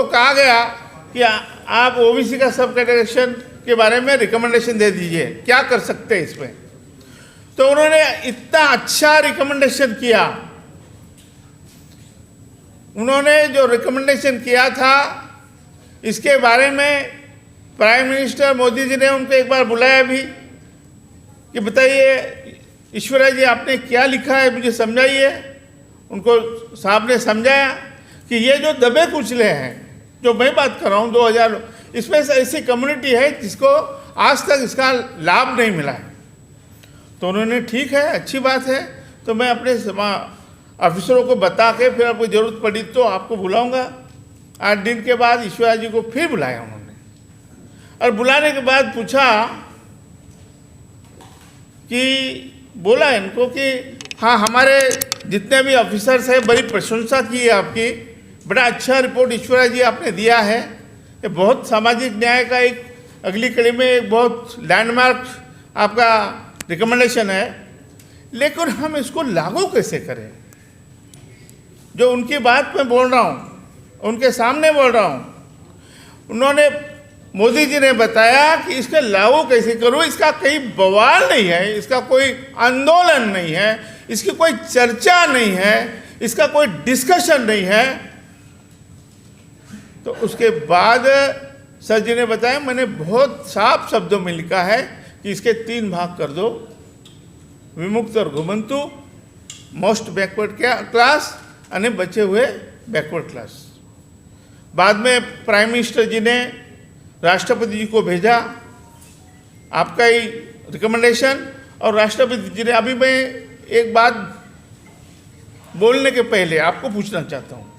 उनको कहा गया कि आप ओबीसी का सब कैटेगराइजेशन के बारे में रिकमेंडेशन दे दीजिए, क्या कर सकते हैं इसमें। तो उन्होंने इतना अच्छा रिकमेंडेशन किया, उन्होंने जो रिकमेंडेशन किया था इसके बारे में प्राइम मिनिस्टर मोदी जी ने उनको एक बार बुलाया भी कि बताइए ईश्वरा जी आपने क्या लिखा है, मुझे समझाइए। उनको साहब ने समझाया कि ये जो दबे कुचले हैं, जो मैं बात कर रहा हूँ 2000, इसमें से ऐसी कम्युनिटी है जिसको आज तक इसका लाभ नहीं मिला है। तो उन्होंने ठीक है, अच्छी बात है, तो मैं अपने ऑफिसरों को बता के फिर आपको ज़रूरत पड़ी तो आपको बुलाऊंगा। 8 दिन के बाद ईश्वरा जी को फिर बुलाया उन्होंने, और बुलाने के बाद पूछा कि बोला इनको कि हाँ हमारे जितने भी ऑफिसर्स हैं बड़ी प्रशंसा की है आपकी, बड़ा अच्छा रिपोर्ट ईश्वरा जी आपने दिया है, ये बहुत सामाजिक न्याय का एक अगली कड़ी में एक बहुत लैंडमार्क आपका रिकमेंडेशन है, लेकिन हम इसको लागू कैसे करें। जो उनकी बात मैं बोल रहा हूँ, उनके सामने बोल रहा हूँ, उन्होंने मोदी जी ने बताया कि इसके लागू कैसे करूँ, इसका कहीं बवाल नहीं है, इसका कोई आंदोलन नहीं है, इसकी कोई चर्चा नहीं है, इसका कोई डिस्कशन नहीं है। तो उसके बाद सर जी ने बताया, मैंने बहुत साफ शब्दों में लिखा है कि इसके 3 भाग कर दो, विमुक्त और घुमंतु, मोस्ट बैकवर्ड क्लास અને बचे हुए बैकवर्ड क्लास। बाद में प्राइम मिनिस्टर जी ने राष्ट्रपति जी को भेजा आपका ही रिकमेंडेशन, और राष्ट्रपति जी ने, अभी मैं एक बात बोलने के पहले आपको पूछना चाहता हूँ,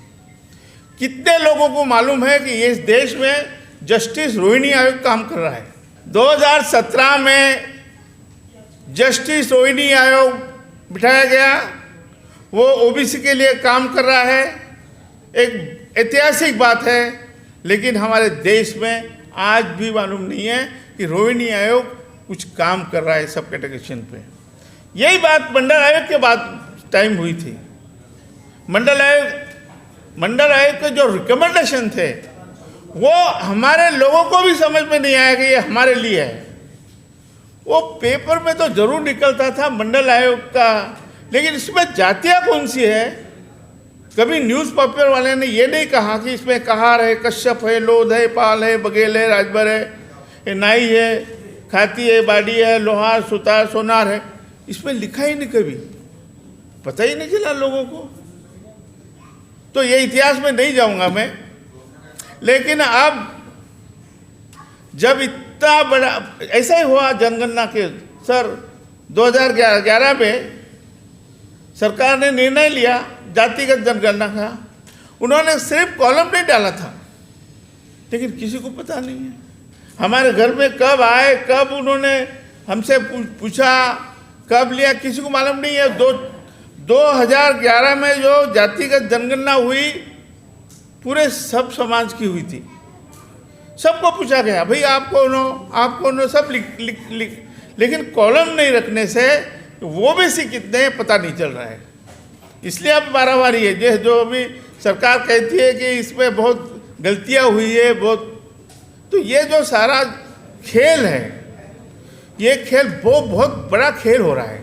कितने लोगों को मालूम है कि इस देश में जस्टिस रोहिणी आयोग काम कर रहा है। 2017 में जस्टिस रोहिणी आयोग बिठाया गया, वो ओबीसी के लिए काम कर रहा है, एक ऐतिहासिक बात है। लेकिन हमारे देश में आज भी मालूम नहीं है कि रोहिणी आयोग कुछ काम कर रहा है सब कैटेगराइजेशन पे। यही बात मंडल आयोग के बाद टाइम हुई थी। मंडल आयोग के जो रिकमेंडेशन थे वो हमारे लोगों को भी समझ में नहीं आया कि ये हमारे लिए है। वो पेपर में तो जरूर निकलता था मंडल आयोग का, लेकिन इसमें जातियाँ कौन सी है, कभी न्यूज़पेपर वाले ने ये नहीं कहा कि इसमें कहार है, कश्यप है, लोध है, पाल है, बघेल है, राजभर है, नाई है, खाती है, बाड़ी है, लोहार, सुतार, सोनार है। इसमें लिखा ही नहीं, कभी पता ही नहीं चला लोगों को। तो ये इतिहास में नहीं जाऊंगा मैं, लेकिन अब जब इतना बड़ा ऐसा ही हुआ जनगणना के सर 2011 में सरकार ने निर्णय लिया जातिगत जनगणना का। उन्होंने सिर्फ कॉलम नहीं डाला था, लेकिन किसी को पता नहीं है हमारे घर में कब आए, कब उन्होंने हमसे पूछा, कब लिया, किसी को मालूम नहीं है। 2011 में जो जातिगत जनगणना हुई पूरे सब समाज की हुई थी, सबको पूछा गया भाई आप कौन हो, आप कौन हो, सब लिख, लेकिन कॉलम नहीं रखने से वो भी सी कितने पता नहीं चल रहा है। इसलिए अब बाराबारी है जो अभी सरकार कहती है कि इसमें बहुत गलतियां हुई है बहुत, तो ये जो सारा खेल है, ये खेल बहुत बड़ा खेल हो रहा है।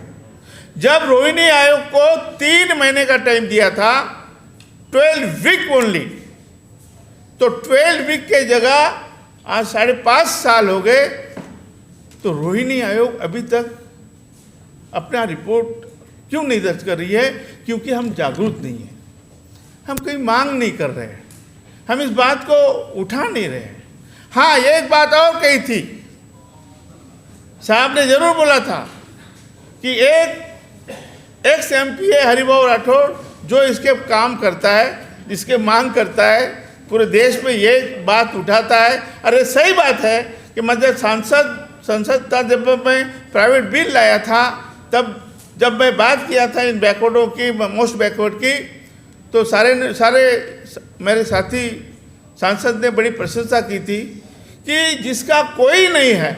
जब रोहिणी आयोग को 3 महीने का टाइम दिया था, 12 वीक ओनली, तो 12 वीक के जगह आज 5.5 साल हो गए। तो रोहिणी आयोग अभी तक अपना रिपोर्ट क्यों नहीं दर्ज कर रही है? क्योंकि हम जागरूक नहीं हैं, हम कहीं मांग नहीं कर रहे हैं, हम इस बात को उठा नहीं रहे हैं। हाँ, ये एक बात और कही थी, साहब ने जरूर बोला था कि एक MP है हरिभाऊ राठौड़, जो इसके काम करता है, इसके मांग करता है, पूरे देश में ये बात उठाता है। अरे सही बात है कि मतलब संसद था, जब मैं प्राइवेट बिल लाया था, तब जब मैं बात किया था इन बैकवर्डों की, मोस्ट बैकवर्ड की, तो सारे मेरे साथी सांसद ने बड़ी प्रशंसा की थी कि जिसका कोई नहीं है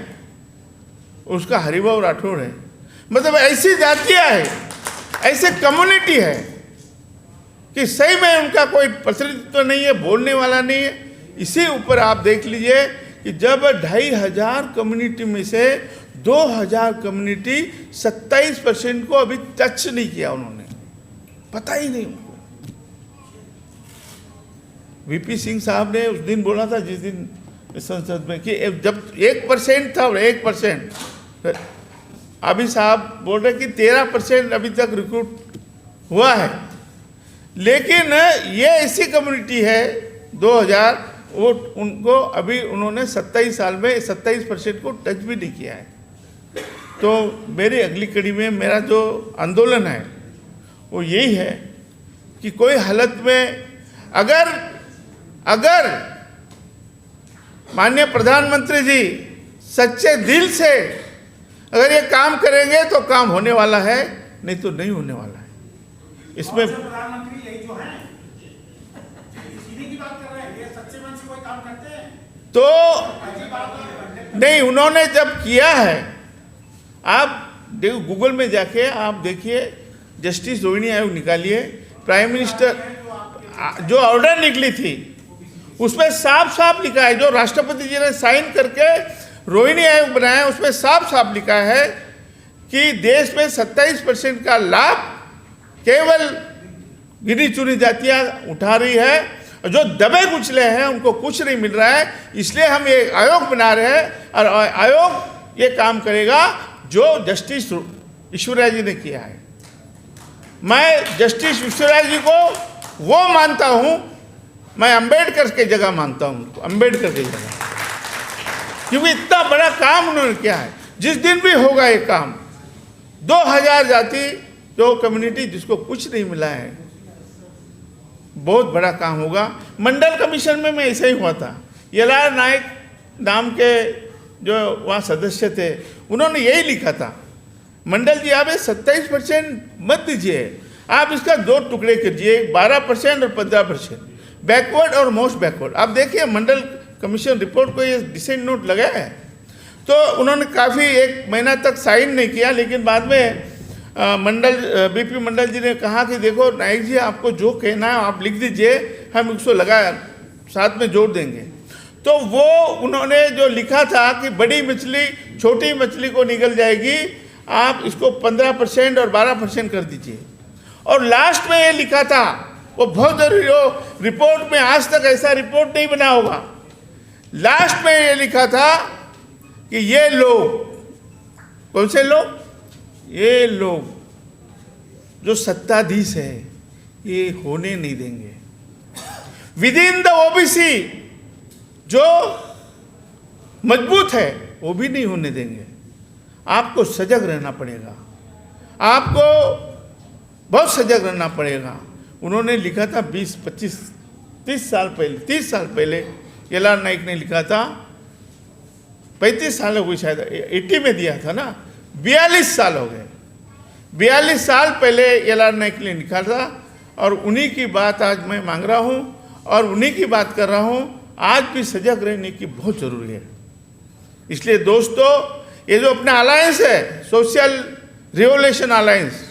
उसका हरिभाऊ राठौड़ है। मतलब ऐसी जातियाँ है, ऐसे कम्युनिटी है कि सही में उनका कोई प्रतिनिधित्व नहीं है, बोलने वाला नहीं है, इसी ऊपर आप देख लीजिए कि जब 2500 कम्युनिटी में से 2000 कम्युनिटी 27% को अभी टच नहीं किया उन्होंने, पता ही नहीं उनको। वीपी सिंह साहब ने उस दिन बोला था, जिस दिन संसद में, कि जब 1% था, 1%, अभी साहब बोल रहे कि 13% अभी तक रिक्रूट हुआ है। लेकिन ये ऐसी कम्युनिटी है 2000, वो उनको अभी उन्होंने 27 साल में 27% को टच भी नहीं किया है। तो मेरी अगली कड़ी में मेरा जो आंदोलन है वो यही है कि कोई हालत में अगर माननीय प्रधानमंत्री जी सच्चे दिल से अगर ये काम करेंगे तो काम होने वाला है, नहीं तो नहीं होने वाला है। इसमें प्रधानमंत्री यही जो हैं सीधी की बात कर रहे हैं, ये सच्चे मन से कोई काम करते हैं तो नहीं, उन्होंने जब किया है, आप देखो गूगल में जाके आप देखिए, जस्टिस रोहिणी आयोग निकालिए, प्राइम मिनिस्टर जो ऑर्डर निकली थी उसमें साफ साफ लिखा है, जो राष्ट्रपति जी ने साइन करके रोहिणी आयोग बनाया, उसमें साफ साफ लिखा है कि देश में 27% का लाभ केवल गिनी चुनी जातियां उठा रही है, और जो दबे कुचले हैं उनको कुछ नहीं मिल रहा है। इसलिए हम ये आयोग बना रहे हैं, और आयोग ये काम करेगा जो जस्टिस ईश्वरराय जी ने किया है। मैं जस्टिस ईश्वरराय जी को वो मानता हूं, मैं अंबेडकर की जगह मानता हूं उनको, अंबेडकर की जगह, क्योंकि इतना बड़ा काम उन्होंने किया है। जिस दिन भी होगा ये काम, 2000 जाति जो कम्युनिटी जिसको कुछ नहीं मिला है, बहुत बड़ा काम होगा। मंडल कमीशन में मैं ऐसा ही हुआ था, एल.आर. नायक नाम के जो वहाँ सदस्य थे, उन्होंने यही लिखा था, मंडल जी आप 27% मत दीजिए, आप इसका 2 टुकड़े कीजिए, 12% और 15%, बैकवर्ड और मोस्ट बैकवर्ड। आप देखिए मंडल कमीशन रिपोर्ट को ये डिसेंट नोट लगा है। तो उन्होंने काफ़ी 1 महीना तक साइन नहीं किया, लेकिन बाद में बीपी मंडल जी ने कहा कि देखो नायक जी, आपको जो कहना है आप लिख दीजिए, हम उसको साथ में जोड़ देंगे। तो वो उन्होंने जो लिखा था कि बड़ी मछली छोटी मछली को निगल जाएगी, आप इसको 15% और 12% कर दीजिए। और लास्ट में ये लिखा था, वो बहुत जरूरी हो, रिपोर्ट में आज तक ऐसा रिपोर्ट नहीं बना होगा, लास्ट में ये लिखा था कि ये लोग, कौन से लोग, ये लोग जो सत्ताधीश है ये होने नहीं देंगे। विद इन द ओबीसी जो मजबूत है वो भी नहीं होने देंगे। आपको सजग रहना पड़ेगा, आपको बहुत सजग रहना पड़ेगा। उन्होंने लिखा था 20, 25, 30 साल पहले एल.आर. नायक ने लिखा था, 35 साल हो गए शायद, 80 में दिया था ना, 42 साल हो गए। 42 साल पहले एल.आर. नायक ने लिखा था, और उन्हीं की बात आज मैं मांग रहा हूँ और उन्हीं की बात कर रहा हूँ। आज भी सजग रहने की बहुत ज़रूरी है। इसलिए दोस्तों, ये जो अपना अलायंस है, सोशल रिवोल्यूशन अलायंस,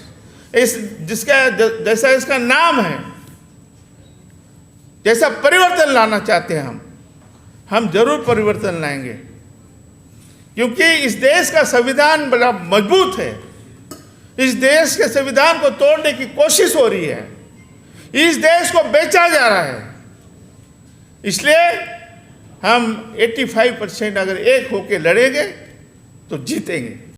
इस जिसका जैसा इसका नाम है, जैसा परिवर्तन लाना चाहते हैं हम जरूर परिवर्तन लाएंगे, क्योंकि इस देश का संविधान बड़ा मजबूत है। इस देश के संविधान को तोड़ने की कोशिश हो रही है, इस देश को बेचा जा रहा है। इसलिए हम 85% अगर एक होके लड़ेंगे तो जीतेंगे।